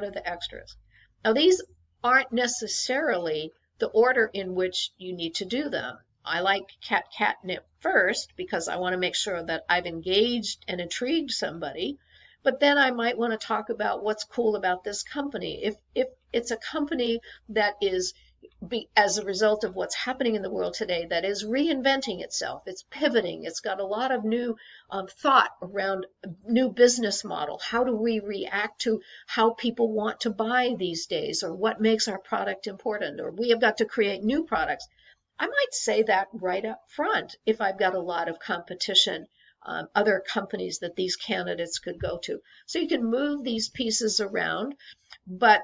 are the extras? Now, these aren't necessarily the order in which you need to do them. I like catnip first because I want to make sure that I've engaged and intrigued somebody. But then I might want to talk about what's cool about this company. If it's a company that is, as a result of what's happening in the world today, that is reinventing itself, it's pivoting, it's got a lot of new thought around new business model. How do we react to how people want to buy these days, or what makes our product important, or we have got to create new products? I might say that right up front if I've got a lot of competition. Other companies that these candidates could go to. So you can move these pieces around, but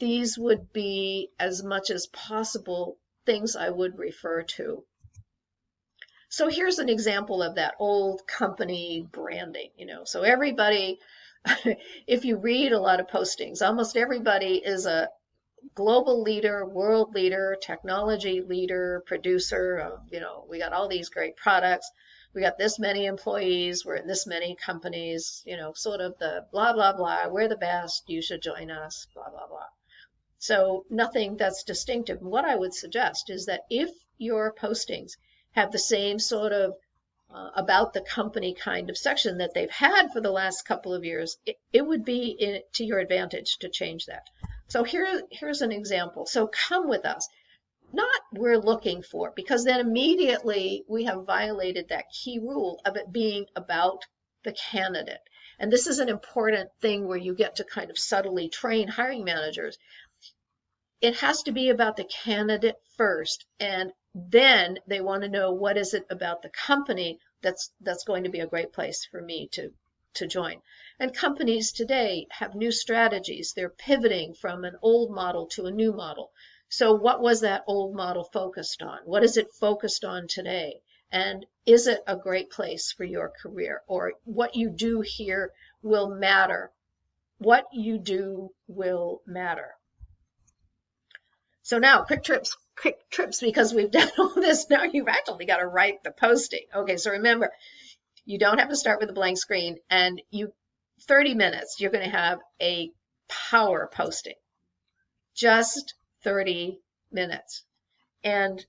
these would be, as much as possible, things I would refer to. So here's an example of that old company branding, So everybody, if you read a lot of postings, almost everybody is a global leader, world leader, technology leader, producer. We got all these great products. We got this many employees, we're in this many companies, sort of the blah, blah, blah, we're the best, you should join us, blah, blah, blah. So nothing that's distinctive. What I would suggest is that if your postings have the same sort of about the company kind of section that they've had for the last couple of years, it would be to your advantage to change that. So here's an example. So come with us. Not we're looking for, because then immediately we have violated that key rule of it being about the candidate. And this is an important thing where you get to kind of subtly train hiring managers. It has to be about the candidate first, and then they want to know what is it about the company that's going to be a great place for me to join. And companies today have new strategies. They're pivoting from an old model to a new model. So what was that old model focused on? What is it focused on today? And is it a great place for your career? Or what you do here will matter. What you do will matter. So now, quick trips, because we've done all this. Now you've actually got to write the posting. Okay, so remember, you don't have to start with a blank screen, and 30 minutes, you're going to have a power posting. Just 30 minutes. And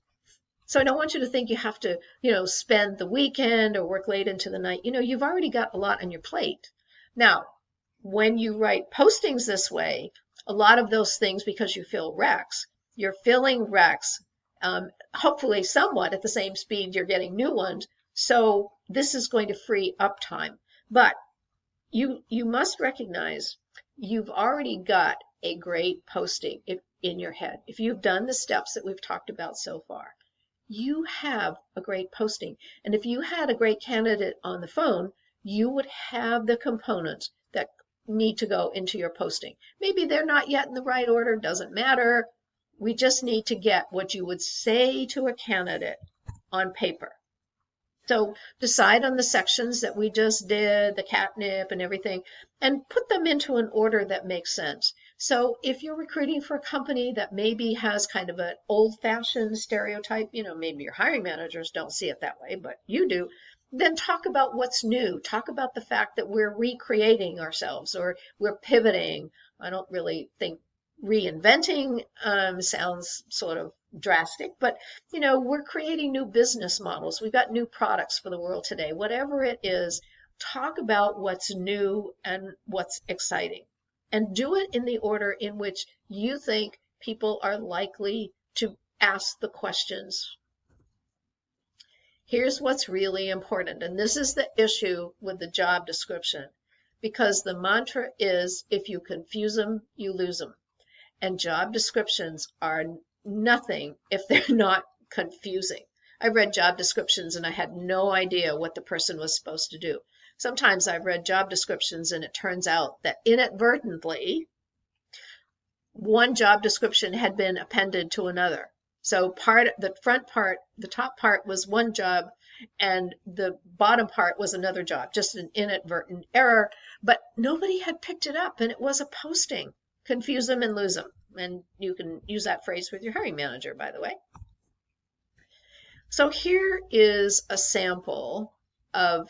so I don't want you to think you have to, spend the weekend or work late into the night. You've already got a lot on your plate. Now, when you write postings this way, a lot of those things, because you fill recs, you're filling recs, hopefully somewhat at the same speed you're getting new ones. So this is going to free up time. But you must recognize you've already got a great posting in your head. If you've done the steps that we've talked about so far, you have a great posting. And if you had a great candidate on the phone, you would have the components that need to go into your posting. Maybe they're not yet in the right order, doesn't matter. We just need to get what you would say to a candidate on paper. So decide on the sections that we just did, the catnip and everything, and put them into an order that makes sense. So if you're recruiting for a company that maybe has kind of an old-fashioned stereotype, maybe your hiring managers don't see it that way, but you do, then talk about what's new. Talk about the fact that we're recreating ourselves or we're pivoting. I don't really think reinventing sounds sort of drastic, but we're creating new business models. We've got new products for the world today. Whatever it is, talk about what's new and what's exciting, and do it in the order in which you think people are likely to ask the questions. Here's what's really important, and this is the issue with the job description, because the mantra is, if you confuse them, you lose them. And job descriptions are nothing if they're not confusing. I read job descriptions and I had no idea what the person was supposed to do. Sometimes I've read job descriptions and it turns out that inadvertently one job description had been appended to another. So the top part was one job and the bottom part was another job, just an inadvertent error, but nobody had picked it up and it was a posting. Confuse them and lose them. And you can use that phrase with your hiring manager, by the way. So here is a sample of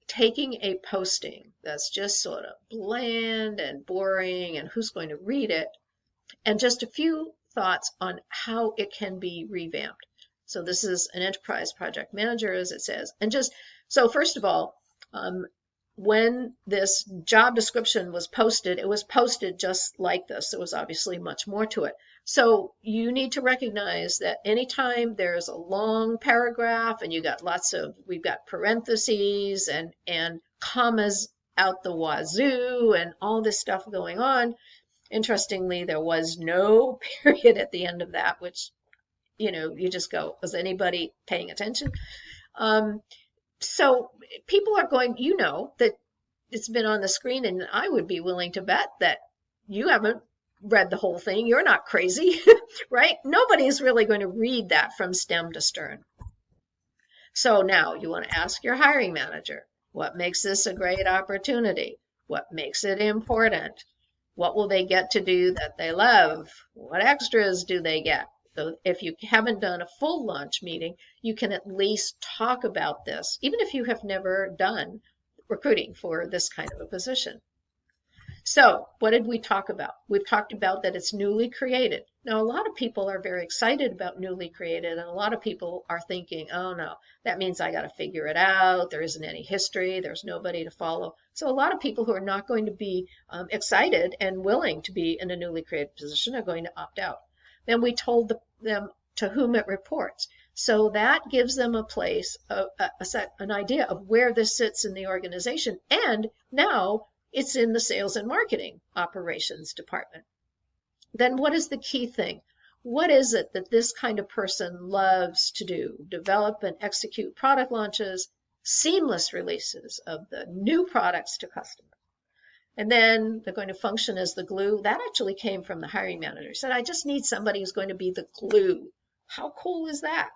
taking a posting that's just sort of bland and boring and who's going to read it, and just a few thoughts on how it can be revamped. So this is an enterprise project manager, as it says. And so first of all, when this job description was posted, it was posted just like this. There was obviously much more to it. So you need to recognize that anytime there's a long paragraph and we've got parentheses and commas out the wazoo and all this stuff going on. Interestingly, there was no period at the end of that, which, you just go, was anybody paying attention? So people are going, that it's been on the screen, and I would be willing to bet that you haven't read the whole thing. You're not crazy, right? Nobody's really going to read that from stem to stern. So now you want to ask your hiring manager, what makes this a great opportunity? What makes it important? What will they get to do that they love? What extras do they get? So if you haven't done a full launch meeting, you can at least talk about this, even if you have never done recruiting for this kind of a position. So what did we talk about? We've talked about that it's newly created. Now, a lot of people are very excited about newly created, and a lot of people are thinking, oh no, that means I got to figure it out. There isn't any history. There's nobody to follow. So a lot of people who are not going to be excited and willing to be in a newly created position are going to opt out. Then we told them to whom it reports. So that gives them a place, an idea of where this sits in the organization. And now it's in the sales and marketing operations department. Then what is the key thing? What is it that this kind of person loves to do? Develop and execute product launches, seamless releases of the new products to customers. And then they're going to function as the glue. That actually came from the hiring manager. He said, I just need somebody who's going to be the glue. How cool is that,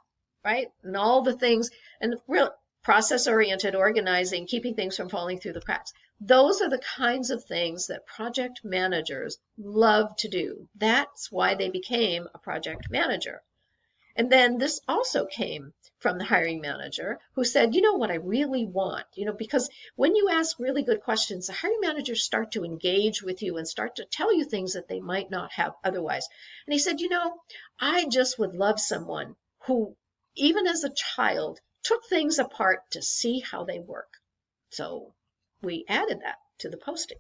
right? And all the things, and real process-oriented organizing, keeping things from falling through the cracks. Those are the kinds of things that project managers love to do. That's why they became a project manager. And then this also came from the hiring manager who said, you know what I really want, because when you ask really good questions, the hiring managers start to engage with you and start to tell you things that they might not have otherwise. And he said, I just would love someone who, even as a child, took things apart to see how they work. So we added that to the posting.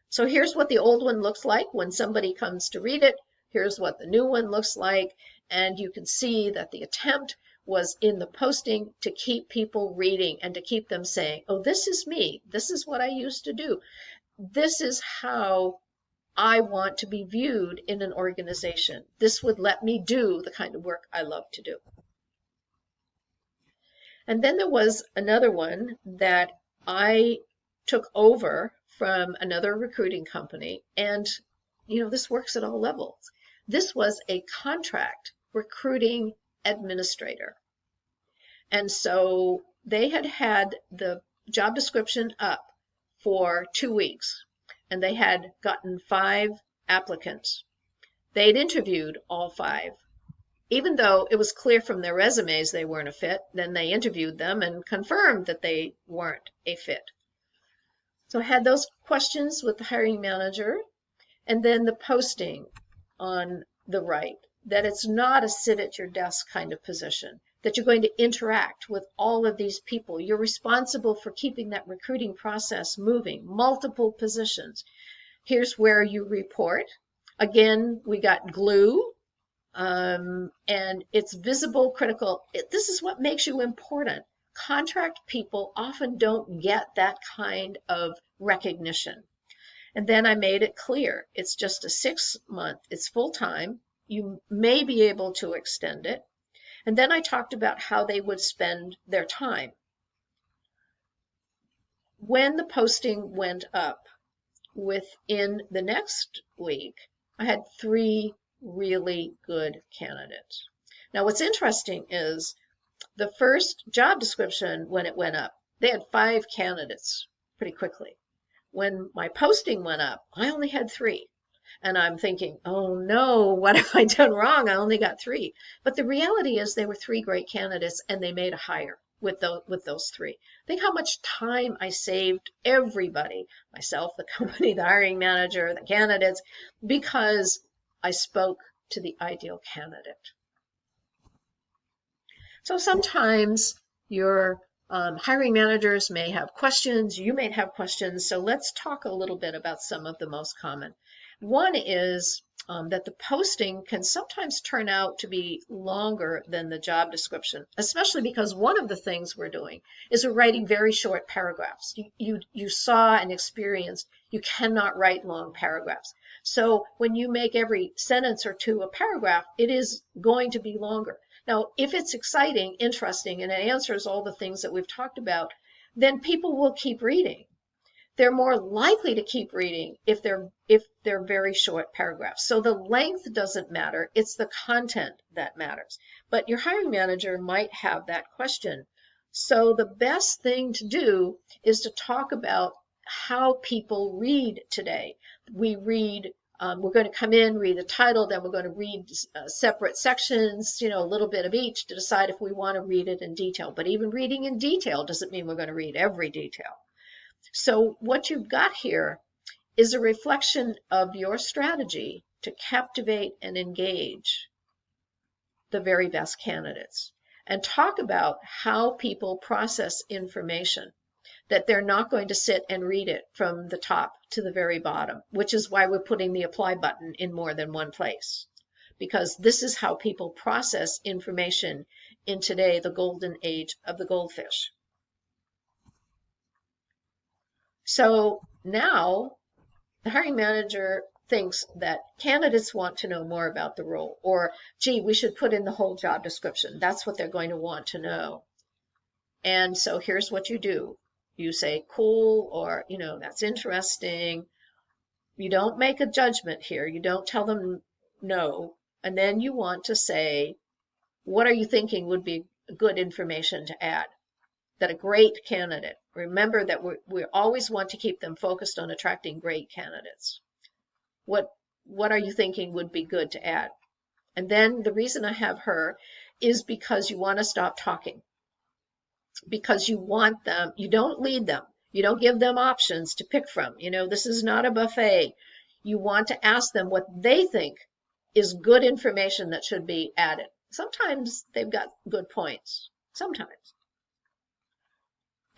So here's what the old one looks like when somebody comes to read it. Here's what the new one looks like. And you can see that the attempt was in the posting to keep people reading and to keep them saying, oh, this is me. This is what I used to do. This is how I want to be viewed in an organization. This would let me do the kind of work I love to do. And then there was another one that I took over from another recruiting company. And, this works at all levels. This was a contract recruiting administrator. And so they had the job description up for 2 weeks, and they had gotten 5 applicants. They'd interviewed all 5. Even though it was clear from their resumes they weren't a fit, then they interviewed them and confirmed that they weren't a fit. So I had those questions with the hiring manager, And then the posting on the right, that it's not a sit at your desk kind of position, that you're going to interact with all of these people. You're responsible for keeping that recruiting process moving, multiple positions. Here's where you report. Again, we got glue, and it's visible, critical. This is what makes you important. Contract people often don't get that kind of recognition. And then I made it clear, it's just a 6-month, it's full time. You may be able to extend it. And then I talked about how they would spend their time. When the posting went up, within the next week, I had 3 really good candidates. Now, what's interesting is the first job description, when it went up, they had 5 candidates pretty quickly. When my posting went up, I only had 3. And I'm thinking, oh no, what have I done wrong? I only got 3. But the reality is they were 3 great candidates and they made a hire with those 3. Think how much time I saved everybody, myself, the company, the hiring manager, the candidates, because I spoke to the ideal candidate. So sometimes your hiring managers may have questions, you may have questions, so let's talk a little bit about some of the most common. One is that the posting can sometimes turn out to be longer than the job description, especially because one of the things we're doing is we're writing very short paragraphs. You saw and experienced you cannot write long paragraphs. So when you make every sentence or two a paragraph, it is going to be longer. Now, if it's exciting, interesting, and it answers all the things that we've talked about, then people will keep reading. They're more likely to keep reading if they're very short paragraphs. So the length doesn't matter, it's the content that matters. But your hiring manager might have that question. So the best thing to do is to talk about how people read today. We read, we're going to come in, read the title, then we're going to read separate sections, a little bit of each to decide if we want to read it in detail. But even reading in detail doesn't mean we're going to read every detail. So what you've got here is a reflection of your strategy to captivate and engage the very best candidates, and talk about how people process information, that they're not going to sit and read it from the top to the very bottom, which is why we're putting the apply button in more than one place, because this is how people process information in today, the golden age of the goldfish. So now the hiring manager thinks that candidates want to know more about the role, or, gee, we should put in the whole job description. That's what they're going to want to know. And so here's what you do. You say, cool, or, that's interesting. You don't make a judgment here. You don't tell them no. And then you want to say, what are you thinking would be good information to add? That a great candidate, remember that we always want to keep them focused on attracting great candidates. What are you thinking would be good to add? And then the reason I have her is because you want to stop talking. Because you want them, you don't lead them. You don't give them options to pick from. This is not a buffet. You want to ask them what they think is good information that should be added. Sometimes they've got good points. Sometimes.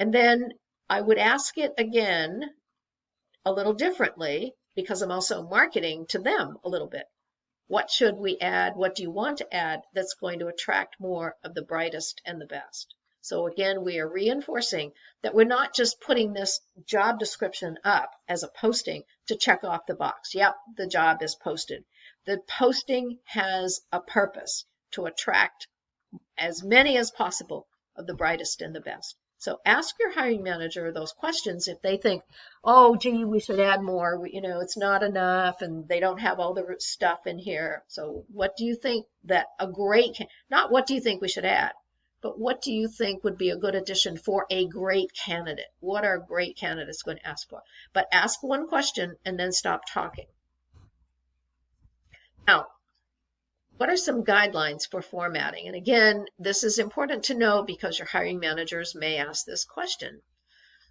And then I would ask it again a little differently, because I'm also marketing to them a little bit. What should we add? What do you want to add that's going to attract more of the brightest and the best? So again, we are reinforcing that we're not just putting this job description up as a posting to check off the box. Yep, the job is posted. The posting has a purpose to attract as many as possible of the brightest and the best. So ask your hiring manager those questions if they think, oh, gee, we should add more, it's not enough and they don't have all the stuff in here. So what do you think that not what do you think we should add, but what do you think would be a good addition for a great candidate? What are great candidates going to ask for? But ask one question and then stop talking. Now, what are some guidelines for formatting? And again, this is important to know because your hiring managers may ask this question.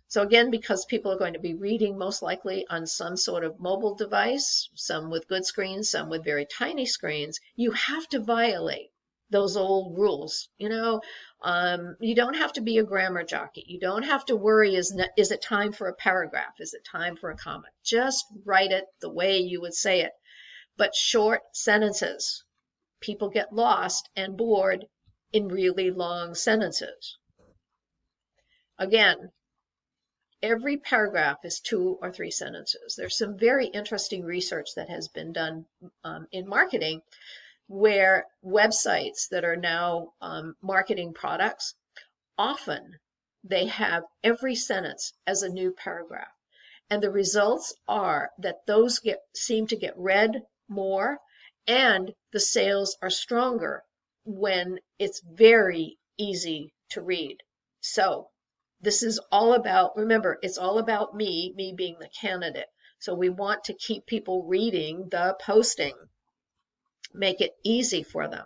So again, because people are going to be reading most likely on some sort of mobile device, some with good screens, some with very tiny screens, you have to violate those old rules. You don't have to be a grammar jockey. You don't have to worry, is it time for a paragraph? Is it time for a comma? Just write it the way you would say it. But short sentences. People get lost and bored in really long sentences. Again, every paragraph is 2 or 3 sentences. There's some very interesting research that has been done in marketing where websites that are now marketing products, often they have every sentence as a new paragraph. And the results are that those seem to get read more, and the sales are stronger when it's very easy to read. So this is all about, remember, it's all about me being the candidate. So we want to keep people reading the posting, make it easy for them.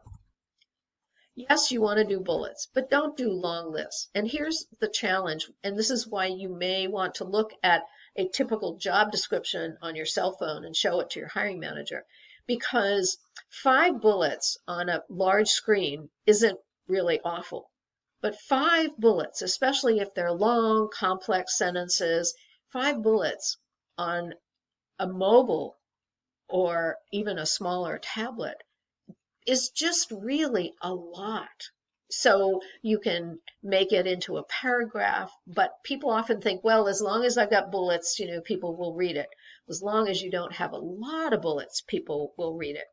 Yes, you want to do bullets, but don't do long lists. And here's the challenge, and this is why you may want to look at a typical job description on your cell phone and show it to your hiring manager, because 5 bullets on a large screen isn't really awful. But 5 bullets, especially if they're long, complex sentences, 5 bullets on a mobile or even a smaller tablet is just really a lot. So you can make it into a paragraph, but people often think, well, as long as I've got bullets, people will read it. As long as you don't have a lot of bullets, people will read it.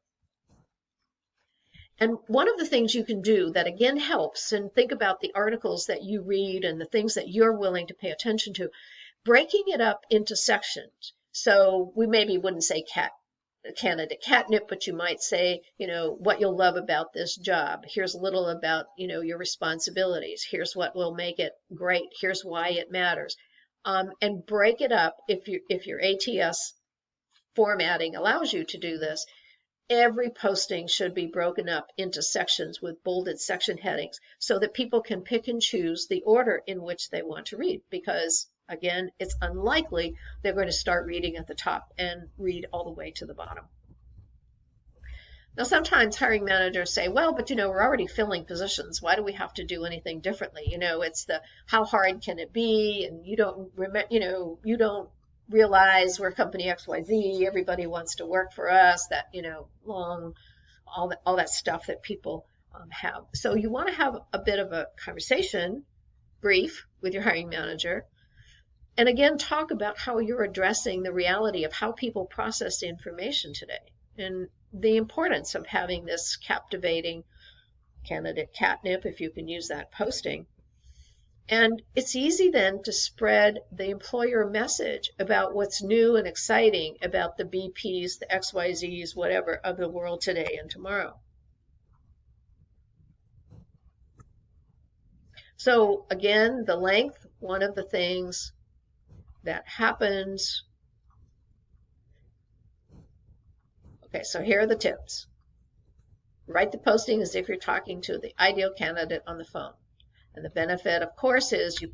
And one of the things you can do that again helps, and think about the articles that you read and the things that you're willing to pay attention to, breaking it up into sections. So we maybe wouldn't say candidate catnip, but you might say, what you'll love about this job. Here's a little about, your responsibilities. Here's what will make it great. Here's why it matters. And break it up if your ATS formatting allows you to do this. Every posting should be broken up into sections with bolded section headings so that people can pick and choose the order in which they want to read, because again, it's unlikely they're going to start reading at the top and read all the way to the bottom. Now, sometimes hiring managers say, well, but we're already filling positions. Why do we have to do anything differently? It's the how hard can it be? And you don't realize we're company XYZ, everybody wants to work for us, that, long, all that stuff that people have. So you want to have a bit of a conversation, brief, with your hiring manager. And again, talk about how you're addressing the reality of how people process information today and the importance of having this captivating candidate catnip, if you can use that posting. And it's easy then to spread the employer message about what's new and exciting about the BPs, the XYZs, whatever, of the world today and tomorrow. So again, the length, one of the things that happens. Okay, so here are the tips. Write the posting as if you're talking to the ideal candidate on the phone. And the benefit, of course, is you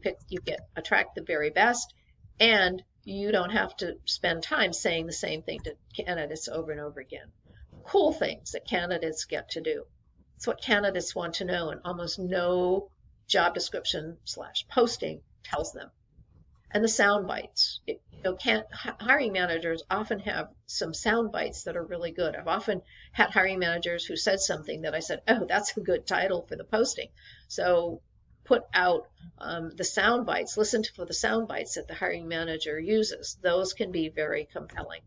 attract the very best, and you don't have to spend time saying the same thing to candidates over and over again. Cool things that candidates get to do. It's what candidates want to know, and almost no job description / posting tells them. And the sound bites. Hiring managers often have some sound bites that are really good. I've often had hiring managers who said something that I said, oh, that's a good title for the posting. So put out the sound bites, listen for the sound bites that the hiring manager uses. Those can be very compelling.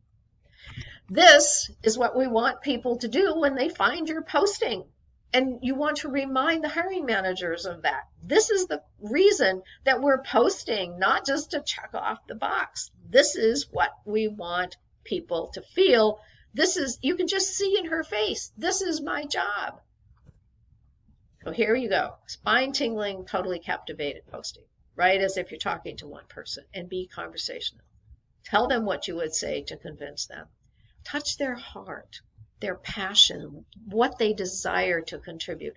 This is what we want people to do when they find your posting. And you want to remind the hiring managers of that. This is the reason that we're posting, not just to check off the box. This is what we want people to feel. You can just see in her face, this is my job. So here you go, spine-tingling, totally captivated posting, right as if you're talking to one person, and be conversational. Tell them what you would say to convince them. Touch their heart, their passion, what they desire to contribute.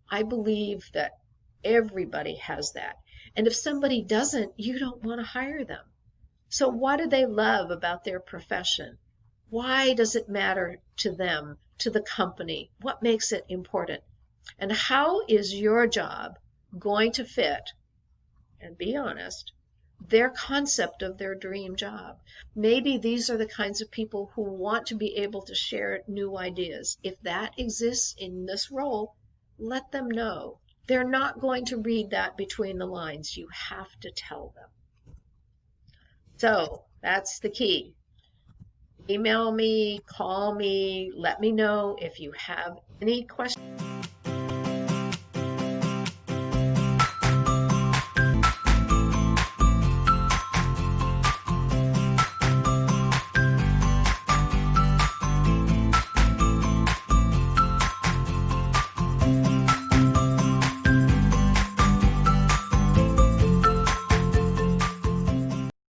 I believe that everybody has that. And if somebody doesn't, you don't want to hire them. So what do they love about their profession? Why does it matter to them, to the company? What makes it important? And how is your job going to fit, and be honest, their concept of their dream job? Maybe these are the kinds of people who want to be able to share new ideas. If that exists in this role, let them know. They're not going to read that between the lines. You have to tell them. So that's the key. Email me, call me, let me know if you have any questions.